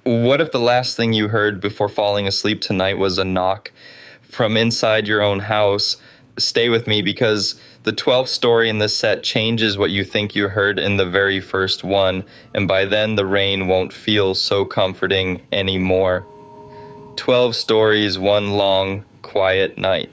What if the last thing you heard before falling asleep tonight was a knock from inside your own house? Stay with me because the 12th story in this set changes what you think you heard in the very first one, and by then the rain won't feel so comforting anymore. 12 stories, one long, quiet night.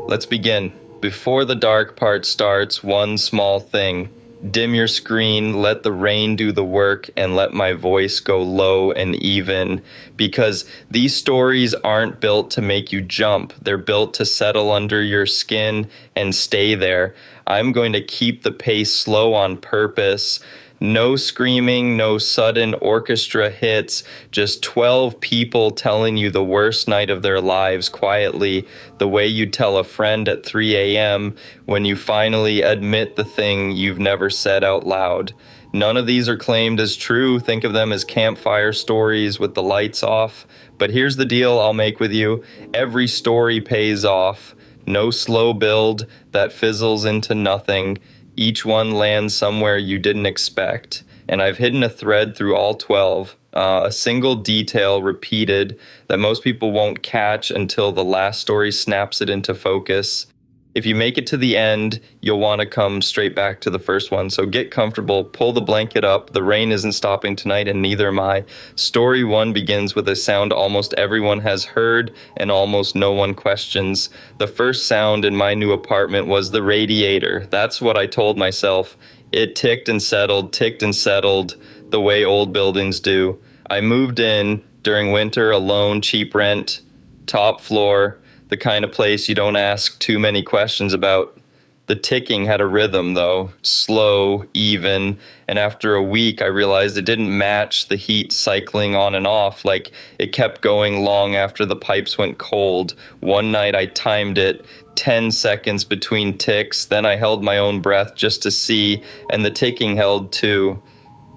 Let's begin. Before the dark part starts, one small thing. Dim your screen, let the rain do the work, and let my voice go low and even. Because these stories aren't built to make you jump. They're built to settle under your skin and stay there. I'm going to keep the pace slow on purpose. No screaming, no sudden orchestra hits, just 12 people telling you the worst night of their lives quietly, the way you tell a friend at 3 a.m. when you finally admit the thing you've never said out loud. None of these are claimed as true. Think of them as campfire stories with the lights off. But here's the deal I'll make with you. Every story pays off. No slow build that fizzles into nothing. Each one lands somewhere you didn't expect. And I've hidden a thread through all 12, a single detail repeated that most people won't catch until the last story snaps it into focus. If you make it to the end, you'll want to come straight back to the first one. So get comfortable, pull the blanket up. The rain isn't stopping tonight, and neither am I. Story 1 begins with a sound almost everyone has heard and almost no one questions. The first sound in my new apartment was the radiator. That's what I told myself. It ticked and settled, the way old buildings do. I moved in during winter alone, cheap rent, top floor, the kind of place you don't ask too many questions about. The ticking had a rhythm, though, slow, even, and after a week I realized it didn't match the heat cycling on and off, like it kept going long after the pipes went cold. One night I timed it, 10 seconds between ticks, then I held my own breath just to see, and the ticking held too.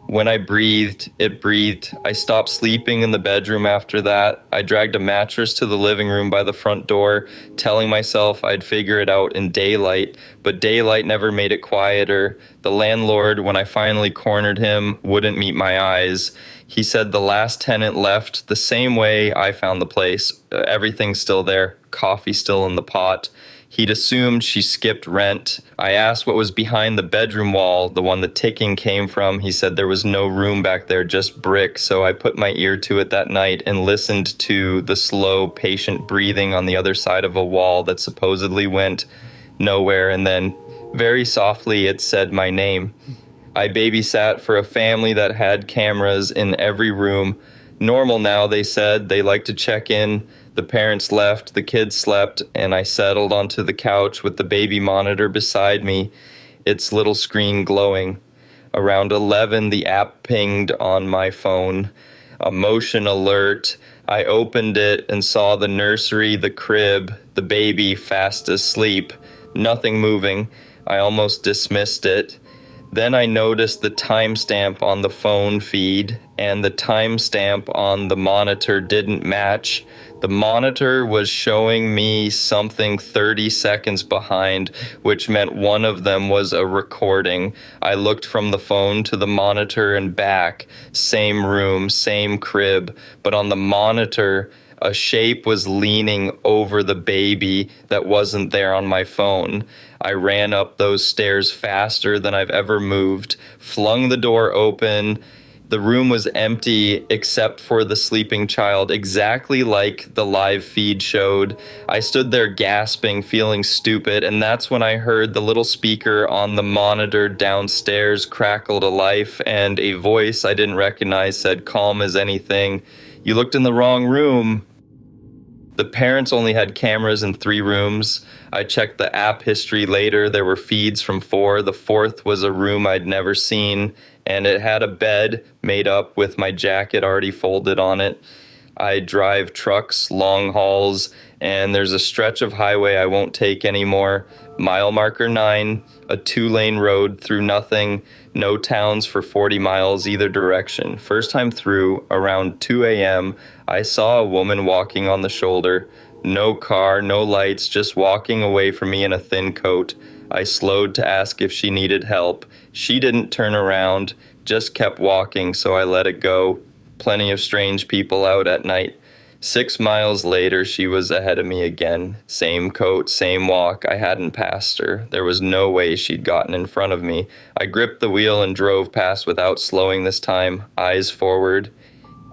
When I breathed, it breathed. I stopped sleeping in the bedroom after that. I dragged a mattress to the living room by the front door, telling myself I'd figure it out in daylight, but daylight never made it quieter. The landlord, when I finally cornered him, wouldn't meet my eyes. He said the last tenant left the same way I found the place. Everything's still there, coffee still in the pot. He'd assumed she skipped rent. I asked what was behind the bedroom wall, the one the ticking came from. He said there was no room back there, just brick. So I put my ear to it that night and listened to the slow, patient breathing on the other side of a wall that supposedly went nowhere. And then very softly it said my name. I babysat for a family that had cameras in every room. Normal now, they said. They like to check in. The parents left, the kids slept, and I settled onto the couch with the baby monitor beside me, its little screen glowing. Around 11, the app pinged on my phone. A motion alert. I opened it and saw the nursery, the crib, the baby fast asleep. Nothing moving. I almost dismissed it. Then I noticed the timestamp on the phone feed, and the timestamp on the monitor didn't match. The monitor was showing me something 30 seconds behind, which meant one of them was a recording. I looked from the phone to the monitor and back. Same room, same crib, but on the monitor, a shape was leaning over the baby that wasn't there on my phone. I ran up those stairs faster than I've ever moved, flung the door open. The room was empty except for the sleeping child, exactly like the live feed showed. I stood there gasping, feeling stupid, and that's when I heard the little speaker on the monitor downstairs crackle to life, and a voice I didn't recognize said, "Calm as anything. You looked in the wrong room." The parents only had cameras in 3 rooms. I checked the app history later. There were feeds from 4. The 4th was a room I'd never seen, and it had a bed made up with my jacket already folded on it. I drive trucks, long hauls, and there's a stretch of highway I won't take anymore. Mile marker 9, a 2-lane road through nothing, no towns for 40 miles either direction. First time through, around 2 a.m., I saw a woman walking on the shoulder. No car, no lights, just walking away from me in a thin coat. I slowed to ask if she needed help. She didn't turn around, just kept walking, so I let it go. Plenty of strange people out at night. 6 miles later, she was ahead of me again. Same coat, same walk. I hadn't passed her. There was no way she'd gotten in front of me. I gripped the wheel and drove past without slowing this time, eyes forward.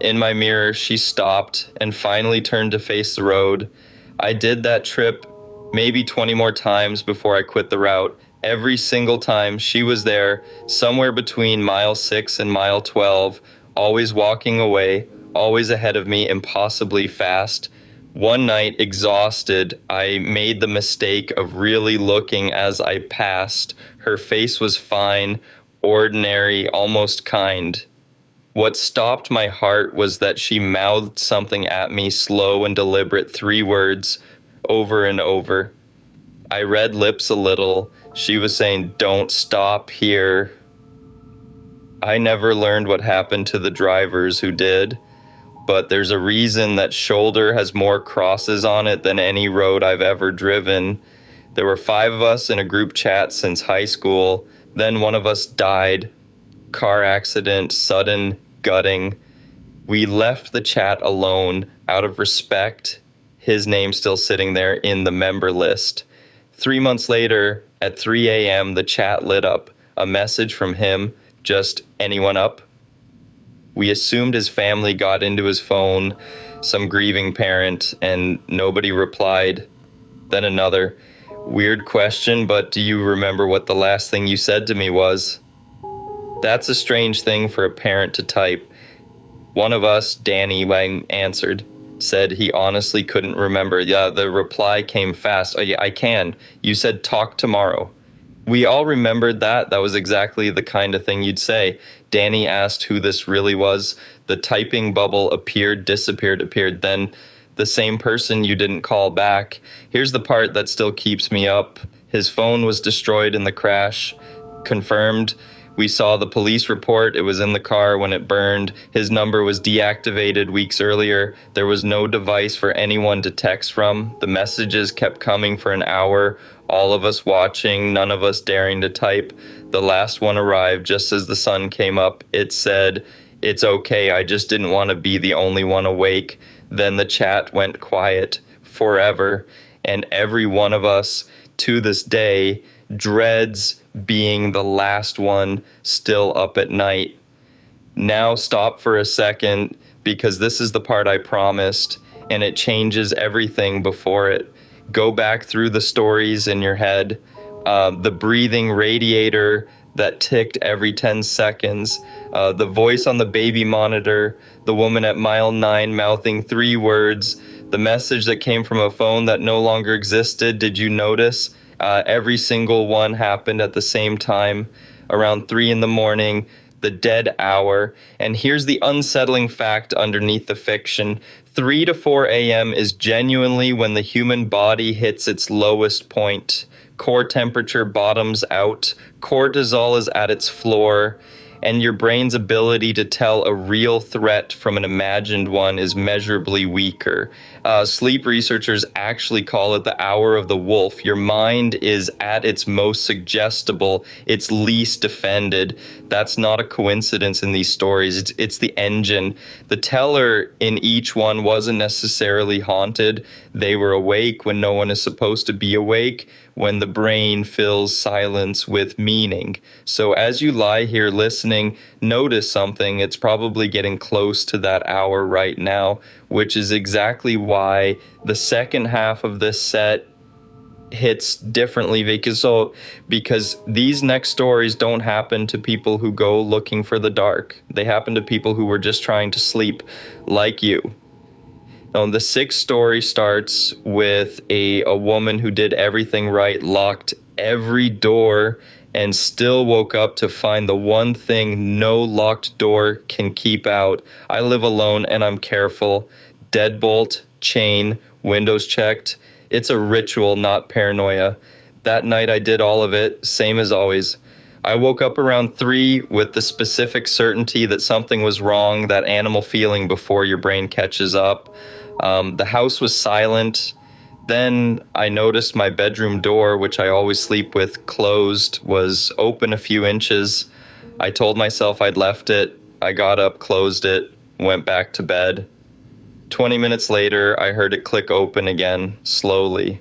In my mirror, she stopped and finally turned to face the road. I did that trip maybe 20 more times before I quit the route. Every single time she was there, somewhere between mile 6 and mile 12, always walking away, always ahead of me, impossibly fast. One night, exhausted, I made the mistake of really looking as I passed. Her face was fine, ordinary, almost kind. What stopped my heart was that she mouthed something at me, slow and deliberate, 3 words, over and over. I read lips a little. She was saying, "Don't stop here." I never learned what happened to the drivers who did, but there's a reason that shoulder has more crosses on it than any road I've ever driven. There were 5 of us in a group chat since high school. Then one of us died. Car accident, sudden, gutting. We left the chat alone out of respect. His name still sitting there in the member list. 3 months later, at 3 a.m., the chat lit up. A message from him, just, "Anyone up?" We assumed his family got into his phone, some grieving parent, and nobody replied. Then another, "Weird question, but do you remember what the last thing you said to me was?" That's a strange thing for a parent to type. One of us, Danny, answered, said he honestly couldn't remember. Yeah, the reply came fast. "Oh, yeah, I can. You said talk tomorrow." We all remembered that. That was exactly the kind of thing you'd say. Danny asked who this really was. The typing bubble appeared, disappeared, appeared. Then the same person you didn't call back. Here's the part that still keeps me up. His phone was destroyed in the crash. Confirmed. We saw the police report. It was in the car when it burned. His number was deactivated weeks earlier. There was no device for anyone to text from. The messages kept coming for an hour. All of us watching, none of us daring to type. The last one arrived just as the sun came up. It said, "It's okay, I just didn't want to be the only one awake." Then the chat went quiet forever. And every one of us, to this day, dreads being the last one still up at night. Now stop for a second, because this is the part I promised, and it changes everything before it. Go back through the stories in your head. The breathing radiator that ticked every 10 seconds, the voice on the baby monitor, the woman at mile 9 mouthing 3 words, the message that came from a phone that no longer existed. Did you notice? Every single one happened at the same time, around 3 in the morning, the dead hour. And here's the unsettling fact underneath the fiction. 3 to 4 a.m. is genuinely when the human body hits its lowest point. Core temperature bottoms out, cortisol is at its floor, and your brain's ability to tell a real threat from an imagined one is measurably weaker. Sleep researchers actually call it the hour of the wolf. Your mind is at its most suggestible, its least defended. That's not a coincidence in these stories. It's the engine. The teller in each one wasn't necessarily haunted. They were awake when no one is supposed to be awake, when the brain fills silence with meaning. So as you lie here listening, notice something. It's probably getting close to that hour right now, which is exactly why the second half of this set hits differently, because these next stories don't happen to people who go looking for the dark. They happen to people who were just trying to sleep, like you. The 6th story starts with a woman who did everything right, locked every door, and still woke up to find the one thing no locked door can keep out. I live alone and I'm careful. Deadbolt, chain, windows checked. It's a ritual, not paranoia. That night I did all of it, same as always. I woke up around 3 with the specific certainty that something was wrong, that animal feeling before your brain catches up. The house was silent. Then I noticed my bedroom door, which I always sleep with closed, was open a few inches. I told myself I'd left it. I got up, closed it. went back to bed. 20 minutes later, I heard it click open again, slowly.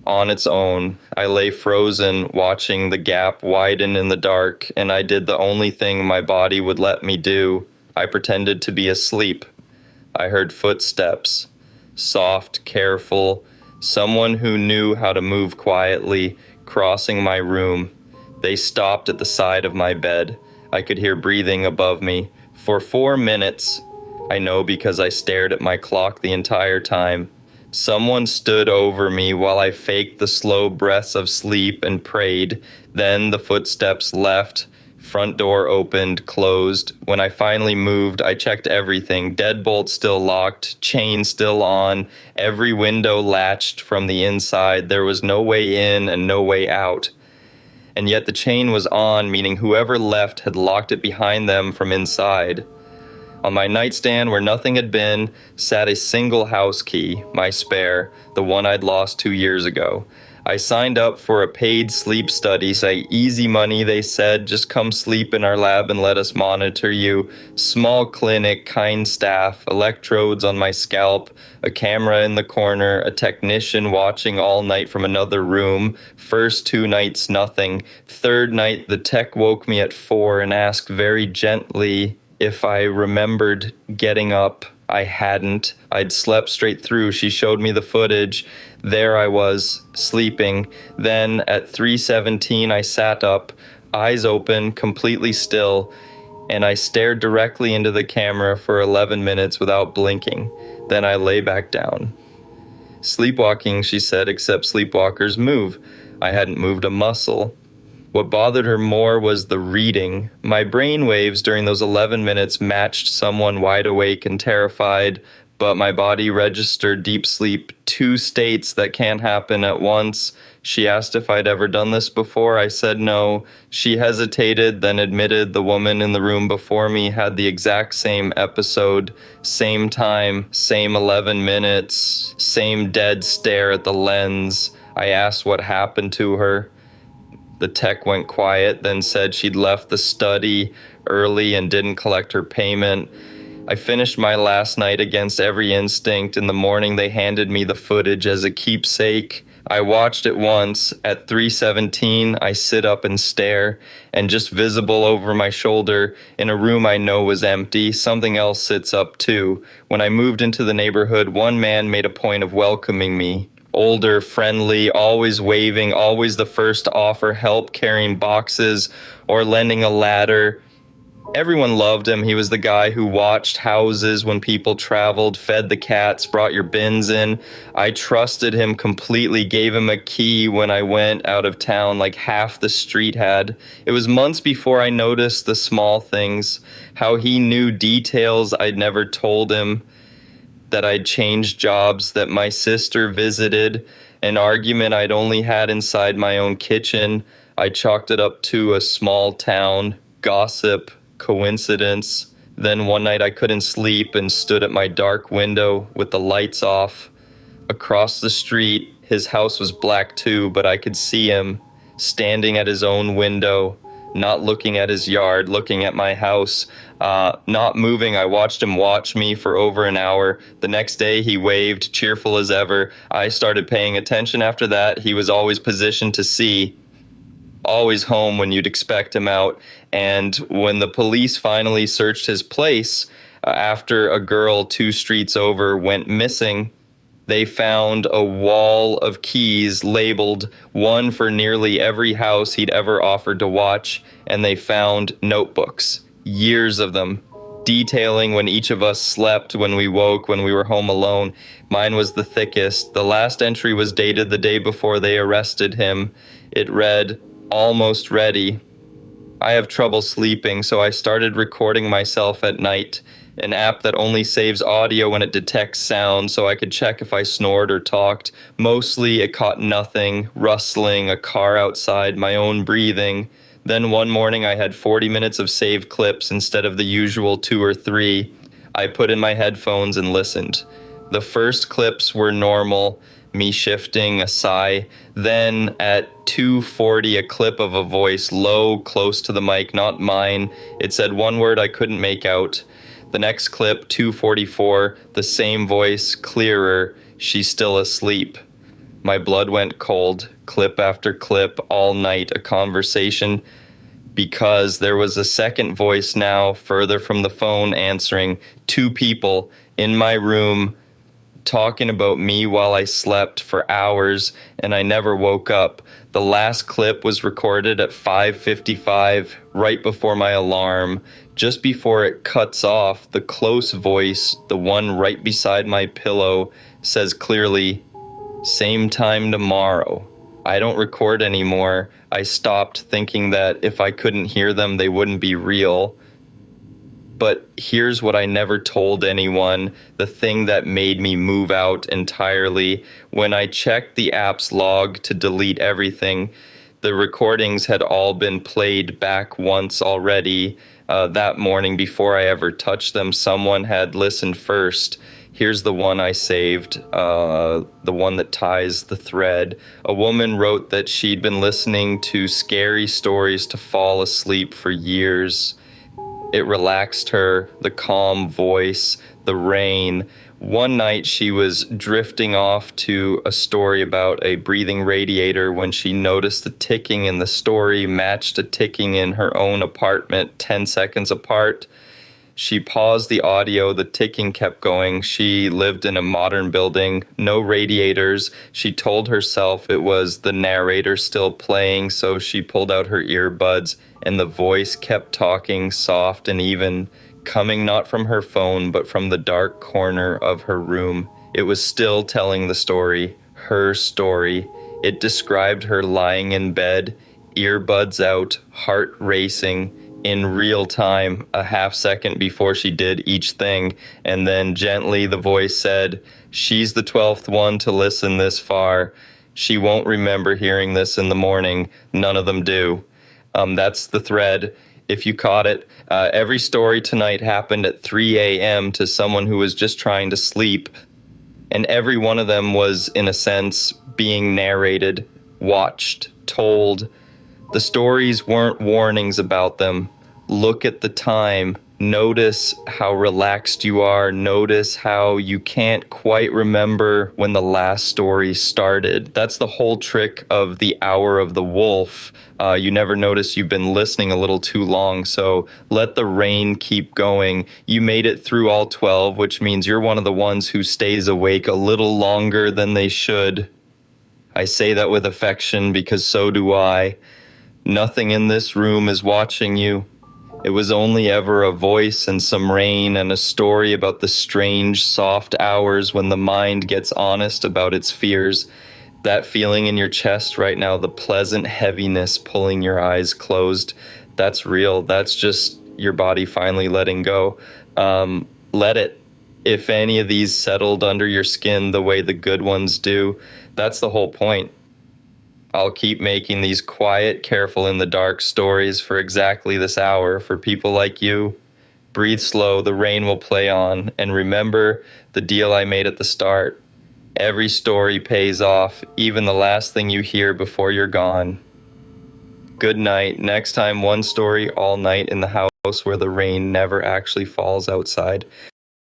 On its own, I lay frozen, watching the gap widen in the dark, and I did the only thing my body would let me do. I pretended to be asleep. I heard footsteps, soft, careful, someone who knew how to move quietly, crossing my room. They stopped at the side of my bed. I could hear breathing above me. For 4 minutes, I know because I stared at my clock the entire time. Someone stood over me while I faked the slow breaths of sleep and prayed. Then the footsteps left. Front door opened, closed. When I finally moved, I checked everything. Deadbolt still locked, chain still on, every window latched from the inside. There was no way in and no way out. And yet the chain was on, meaning whoever left had locked it behind them from inside. On my nightstand, where nothing had been, sat a single house key, my spare, the one I'd lost 2 years ago. I signed up for a paid sleep study, easy money, they said, just come sleep in our lab and let us monitor you. Small clinic, kind staff, electrodes on my scalp, a camera in the corner, a technician watching all night from another room. First 2 nights, nothing. Third night, the tech woke me at 4 and asked very gently if I remembered getting up. I hadn't. I'd slept straight through. She showed me the footage. There I was, sleeping. Then at 3:17, I sat up, eyes open, completely still, and I stared directly into the camera for 11 minutes without blinking. Then I lay back down. Sleepwalking, she said, except sleepwalkers move. I hadn't moved a muscle. What bothered her more was the reading. My brain waves during those 11 minutes matched someone wide awake and terrified, but my body registered deep sleep, 2 states that can't happen at once. She asked if I'd ever done this before. I said no. She hesitated, then admitted the woman in the room before me had the exact same episode, same time, same 11 minutes, same dead stare at the lens. I asked what happened to her. The tech went quiet, then said she'd left the study early and didn't collect her payment. I finished my last night against every instinct. In the morning, they handed me the footage as a keepsake. I watched it once. At 3:17, I sit up and stare, and just visible over my shoulder, in a room I know was empty, something else sits up too. When I moved into the neighborhood, one man made a point of welcoming me. Older, friendly, always waving, always the first to offer help carrying boxes or lending a ladder. Everyone loved him. He was the guy who watched houses when people traveled, fed the cats, brought your bins in. I trusted him completely, gave him a key when I went out of town like half the street had. It was months before I noticed the small things, how he knew details I'd never told him, that I'd changed jobs, that my sister visited, an argument I'd only had inside my own kitchen. I chalked it up to a small town, gossip, coincidence. Then one night I couldn't sleep and stood at my dark window with the lights off. Across the street, his house was black too, but I could see him standing at his own window, not looking at his yard, looking at my house, not moving. I watched him watch me for over an hour. The next day, he waved, cheerful as ever. I started paying attention after that. He was always positioned to see, always home when you'd expect him out. And when the police finally searched his place, after a girl 2 streets over went missing, they found a wall of keys labeled, one for nearly every house he'd ever offered to watch, and they found notebooks, years of them, detailing when each of us slept, when we woke, when we were home alone. Mine was the thickest. The last entry was dated the day before they arrested him. It read, "Almost ready." I have trouble sleeping, so I started recording myself at night. An app that only saves audio when it detects sound, so I could check if I snored or talked. Mostly it caught nothing, rustling, a car outside, my own breathing. Then one morning I had 40 minutes of saved clips instead of the usual 2 or 3. I put in my headphones and listened. The first clips were normal, me shifting, a sigh. Then at 2:40, a clip of a voice, low, close to the mic, not mine. It said one word I couldn't make out. The next clip, 2:44, the same voice, clearer, she's still asleep. My blood went cold, clip after clip, all night, a conversation, because there was a second voice now, further from the phone, answering, two people in my room talking about me while I slept for hours, and I never woke up. The last clip was recorded at 5:55, right before my alarm. Just before it cuts off, the close voice, the one right beside my pillow, says clearly, "Same time tomorrow." I don't record anymore. I stopped, thinking that if I couldn't hear them, they wouldn't be real. But here's what I never told anyone, the thing that made me move out entirely. When I checked the app's log to delete everything, the recordings had all been played back once already. That morning, before I ever touched them, someone had listened first. Here's the one I saved, the one that ties the thread. A woman wrote that she'd been listening to scary stories to fall asleep for years. It relaxed her, the calm voice, the rain. One night she was drifting off to a story about a breathing radiator when she noticed the ticking in the story matched a ticking in her own apartment 10 seconds apart. She paused the audio, the ticking kept going. She lived in a modern building, no radiators. She told herself it was the narrator still playing, so she pulled out her earbuds, and the voice kept talking, soft and even, coming not from her phone, but from the dark corner of her room. It was still telling the story, her story. It described her lying in bed, earbuds out, heart racing, in real time, a half second before she did each thing, and then gently the voice said, "She's the 12th one to listen this far. She won't remember hearing this in the morning. None of them do." That's the thread. If you caught it, every story tonight happened at 3 a.m. to someone who was just trying to sleep, and every one of them was, in a sense, being narrated, watched, told. The stories weren't warnings about them. Look at the time. Notice how relaxed you are. Notice how you can't quite remember when the last story started. That's the whole trick of the Hour of the Wolf. You never notice you've been listening a little too long, so let the rain keep going. You made it through all 12, which means you're one of the ones who stays awake a little longer than they should. I say that with affection because so do I. Nothing in this room is watching you. It was only ever a voice and some rain and a story about the strange, soft hours when the mind gets honest about its fears. That feeling in your chest right now, the pleasant heaviness pulling your eyes closed, that's real. That's just your body finally letting go. Let it. If any of these settled under your skin the way the good ones do, that's the whole point. I'll keep making these quiet, careful in the dark stories for exactly this hour for people like you. Breathe slow, the rain will play on, and remember the deal I made at the start. Every story pays off, even the last thing you hear before you're gone. Good night. Next time, one story all night in the house where the rain never actually falls outside.